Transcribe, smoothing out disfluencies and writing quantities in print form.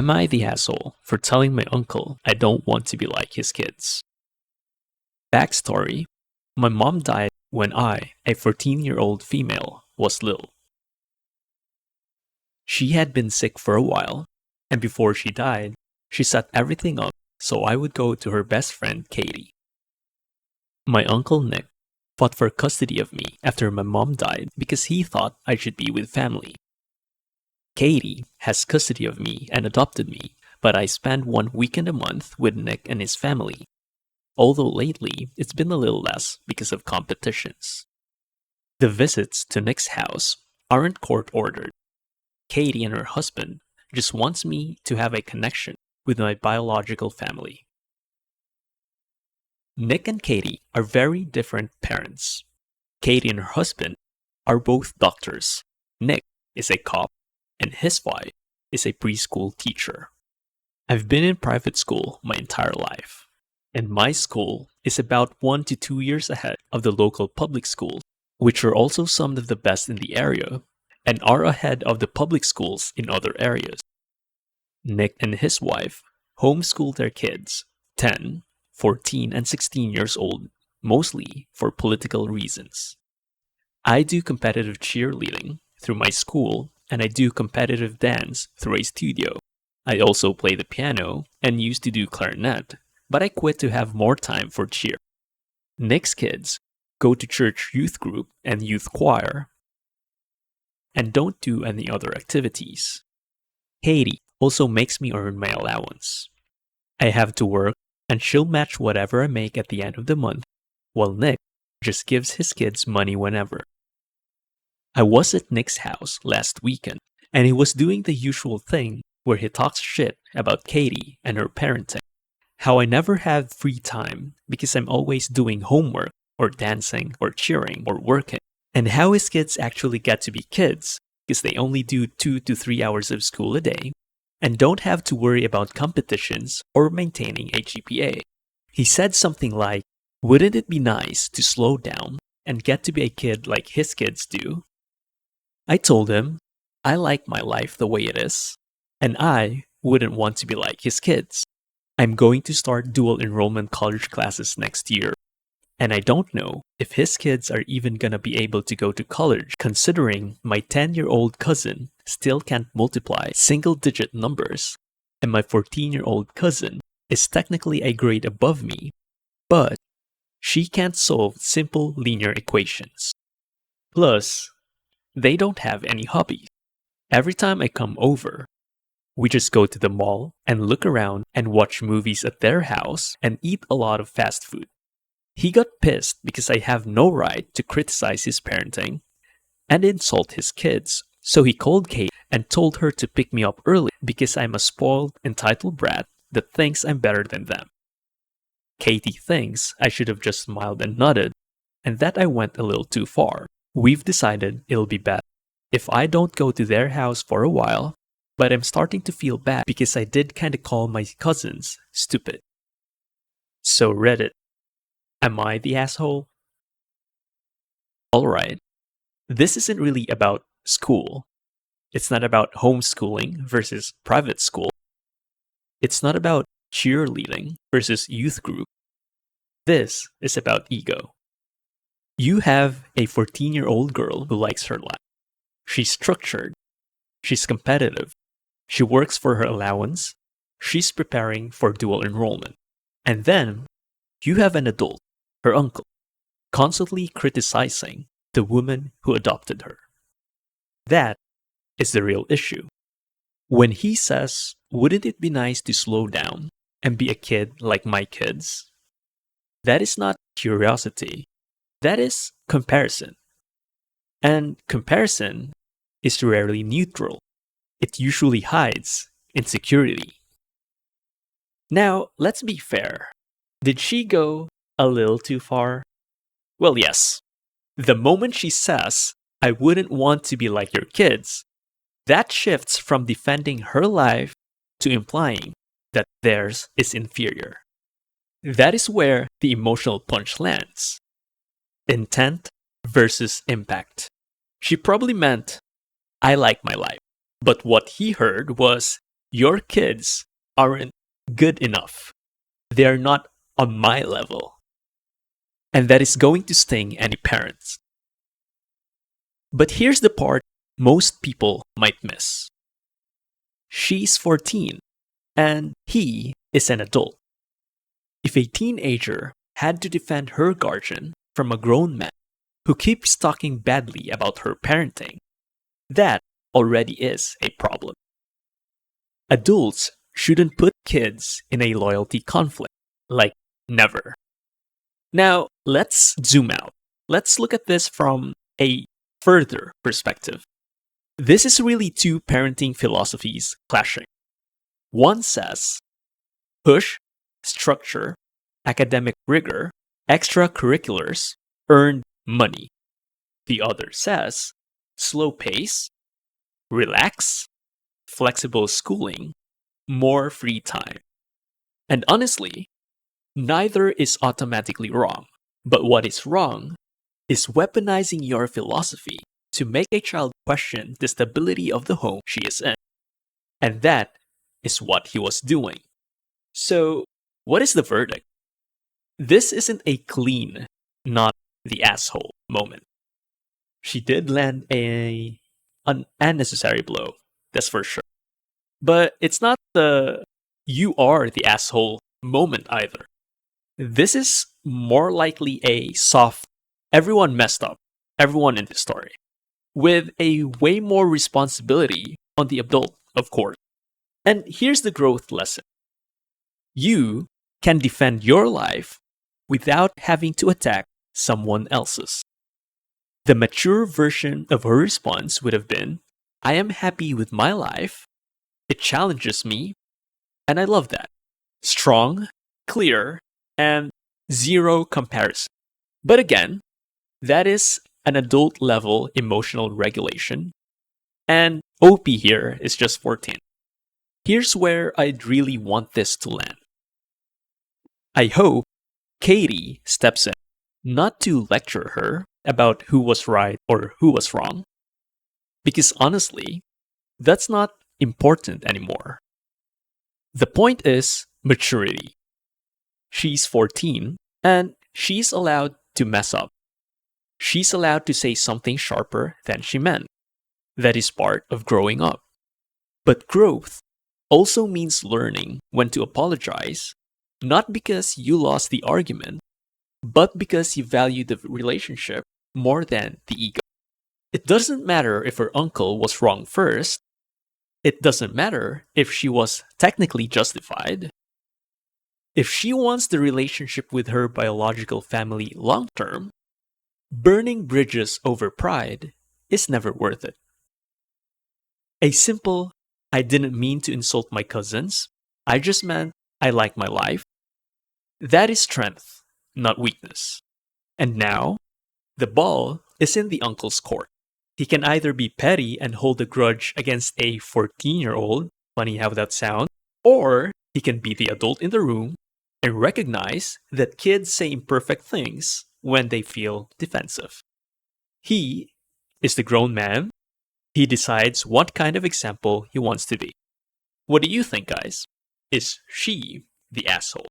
Am I the asshole for telling my uncle I don't want to be like his kids? Backstory: my mom died when I, a 14-year-old female, was little. She had been sick for a while, and before she died, she set everything up so I would go to her best friend Katie. My uncle Nick fought for custody of me after my mom died because he thought I should be with family. Katie has custody of me and adopted me, but I spend 1 weekend a month with Nick and his family. Although lately, it's been a little less because of competitions. The visits to Nick's house aren't court-ordered. Katie and her husband just wants me to have a connection with my biological family. Nick and Katie are very different parents. Katie and her husband are both doctors. Nick is a cop, and his wife is a preschool teacher. I've been in private school my entire life, and my school is about 1 to 2 years ahead of the local public schools, which are also some of the best in the area, and are ahead of the public schools in other areas. Nick and his wife homeschool their kids, 10, 14, and 16 years old, mostly for political reasons. I do competitive cheerleading through my school, and I do competitive dance through a studio. I also play the piano and used to do clarinet, but I quit to have more time for cheer. Nick's kids go to church youth group and youth choir, and don't do any other activities. Katie also makes me earn my allowance. I have to work, and she'll match whatever I make at the end of the month, while Nick just gives his kids money whenever. I was at Nick's house last weekend, and he was doing the usual thing where he talks shit about Katie and her parenting. How I never have free time because I'm always doing homework or dancing or cheering or working. And how his kids actually get to be kids because they only do 2 to 3 hours of school a day and don't have to worry about competitions or maintaining a GPA. He said something like, "Wouldn't it be nice to slow down and get to be a kid like his kids do?" I told him, I like my life the way it is, and I wouldn't want to be like his kids. I'm going to start dual enrollment college classes next year, and I don't know if his kids are even gonna be able to go to college, considering my 10-year-old cousin still can't multiply single-digit numbers, and my 14-year-old cousin is technically a grade above me, but she can't solve simple linear equations. Plus, they don't have any hobbies. Every time I come over, we just go to the mall and look around and watch movies at their house and eat a lot of fast food. He got pissed because I have no right to criticize his parenting and insult his kids, so he called Kate and told her to pick me up early because I'm a spoiled, entitled brat that thinks I'm better than them. Katie thinks I should have just smiled and nodded, and that I went a little too far. We've decided it'll be better if I don't go to their house for a while, but I'm starting to feel bad because I did kinda call my cousins stupid. So Reddit, am I the asshole? Alright, this isn't really about school. It's not about homeschooling versus private school. It's not about cheerleading versus youth group. This is about ego. You have a 14-year-old girl who likes her life. She's structured. She's competitive. She works for her allowance. She's preparing for dual enrollment. And then, you have an adult, her uncle, constantly criticizing the woman who adopted her. That is the real issue. When he says, "Wouldn't it be nice to slow down and be a kid like my kids?" That is not curiosity. That is comparison. And comparison is rarely neutral. It usually hides insecurity. Now, let's be fair. Did she go a little too far? Well, yes. The moment she says, "I wouldn't want to be like your kids," that shifts from defending her life to implying that theirs is inferior. That is where the emotional punch lands. Intent versus impact. She probably meant, "I like my life." But what he heard was, Your kids aren't good enough. They're not on my level. And that is going to sting any parents. But here's the part most people might miss. She's 14 and he is an adult. If a teenager had to defend her guardian from a grown man who keeps talking badly about her parenting, that already is a problem. Adults shouldn't put kids in a loyalty conflict, like never. Now, let's zoom out. Let's look at this from a further perspective. This is really two parenting philosophies clashing. One says, push, structure, academic rigor, extracurriculars, earned money. The other says, slow pace, relax, flexible schooling, more free time. And honestly, neither is automatically wrong. But what is wrong is weaponizing your philosophy to make a child question the stability of the home she is in. And that is what he was doing. So, what is the verdict? This isn't a clean, not the asshole moment. She did land an unnecessary blow, that's for sure. But it's not the you are the asshole moment either. This is more likely a soft, everyone messed up, everyone in this story, with a way more responsibility on the adult, of course. And here's the growth lesson. You can defend your life without having to attack someone else's. The mature version of her response would have been, I am happy with my life, it challenges me, and I love that. Strong, clear, and zero comparison. But again, that is an adult level emotional regulation, and OP here is just 14. Here's where I'd really want this to land. I hope Katie steps in, not to lecture her about who was right or who was wrong, because honestly, that's not important anymore. The point is maturity. She's 14 and she's allowed to mess up. She's allowed to say something sharper than she meant. That is part of growing up. But growth also means learning when to apologize, not because you lost the argument, but because you value the relationship more than the ego. It doesn't matter if her uncle was wrong first. It doesn't matter if she was technically justified. If she wants the relationship with her biological family long term, burning bridges over pride is never worth it. A simple, I didn't mean to insult my cousins, I just meant I like my life. That is strength, not weakness. And now, the ball is in the uncle's court. He can either be petty and hold a grudge against a 14-year-old, funny how that sounds, or he can be the adult in the room and recognize that kids say imperfect things when they feel defensive. He is the grown man. He decides what kind of example he wants to be. What do you think, guys? Is she the asshole?